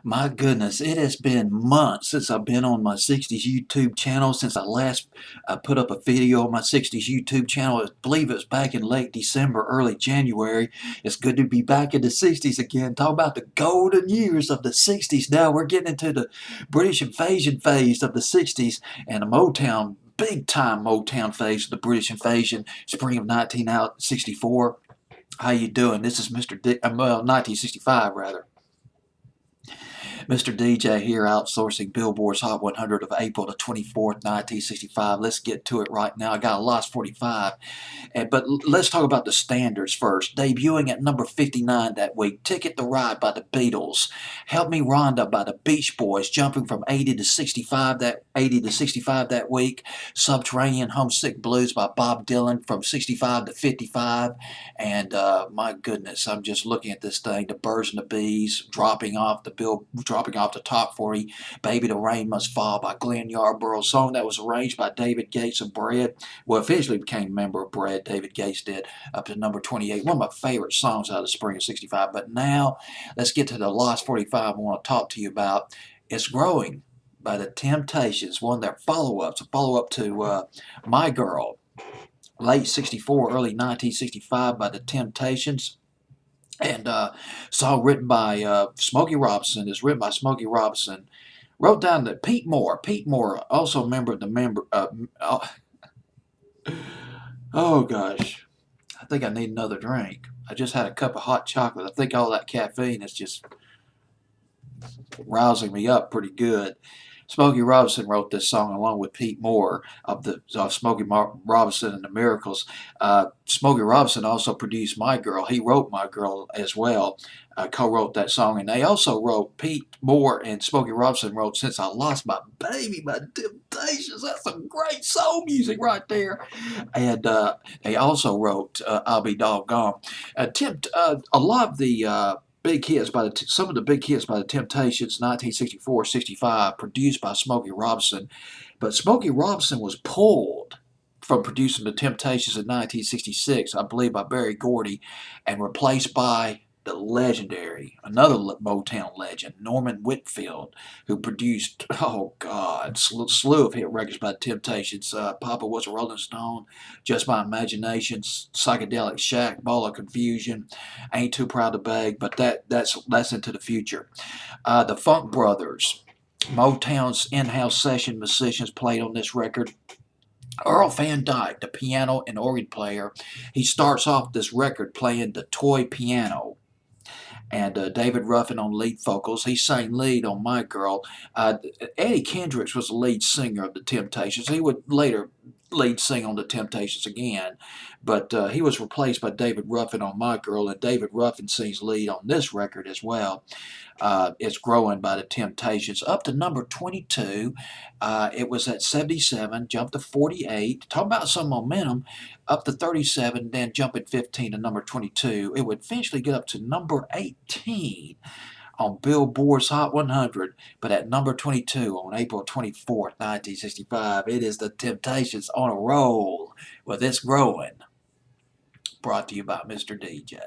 My goodness, it has been months since I've been on my 60s YouTube channel, since I last put up a video on my 60s YouTube channel. I believe it was back in late December, early January. It's good to be back in the 60s again. Talk about the golden years of the 60s. Now we're getting into the British invasion phase of the 60s and the Motown, big time Motown phase of the British invasion, spring of 1964. How you doing? This is well, 1965 rather. Mr. DJ here, outsourcing Billboard's Hot 100 of April the 24th, 1965. Let's get to it right now. I got a Lost 45. But let's talk about the standards first. Debuting at number 59 that week, Ticket to Ride by the Beatles. Help Me Rhonda by the Beach Boys, jumping from 80 to 65 that week. Subterranean Homesick Blues by Bob Dylan from 65 to 55. And my goodness, I'm just looking at this thing. The Birds and the Bees dropping off the top 40. Baby the Rain Must Fall by Glenn Yarborough, song that was arranged by David Gates of Bread. Well, officially became a member of Bread, David Gates did, up to number 28. One of my favorite songs out of the spring of 65. But now, let's get to the Lost 45 I want to talk to you about. It's Growing by the Temptations, one of their follow-ups, a follow-up to My Girl, late 64, early 1965 by the Temptations. And song written by Smokey Robinson. It's written by Smokey Robinson. Wrote down that Pete Moore. Pete Moore, also a member of the member. Oh gosh, I think I need another drink. I just had a cup of hot chocolate. I think all that caffeine is just rousing me up pretty good. Smokey Robinson wrote this song along with Pete Moore of Smokey Robinson and the Miracles. Smokey Robinson also produced My Girl. He wrote My Girl as well, co-wrote that song. And they also wrote, Pete Moore and Smokey Robinson wrote Since I Lost My Baby by Temptations. That's some great soul music right there. And they also wrote I'll Be Doggone. A lot of the big hits by some of the big hits by the Temptations, 1964, 65, produced by Smokey Robinson. But Smokey Robinson was pulled from producing the Temptations in 1966, I believe, by Berry Gordy, and replaced by the legendary, another Motown legend, Norman Whitfield, who produced, oh God, slew of hit records by the Temptations. Papa Was a Rolling Stone, Just My Imagination, Psychedelic Shack, Ball of Confusion, Ain't Too Proud to Beg, but that's into the future. The Funk Brothers, Motown's in-house session musicians, played on this record. Earl Van Dyke, the piano and organ player, he starts off this record playing the toy piano. And David Ruffin on lead vocals. He sang lead on My Girl. Eddie Kendricks was the lead singer of the Temptations. He would later lead sing on the Temptations again, but he was replaced by David Ruffin on My Girl, and David Ruffin sings lead on this record as well. It's Growing by the Temptations, up to number 22. It was at 77, jumped to 48. Talk about some momentum, up to 37, then jumping 15 to number 22. It would eventually get up to number 18 on Billboard's Hot 100, but at number 22 on April 24th, 1965. It is the Temptations on a roll with It's Growing, brought to you by Mr. DJ.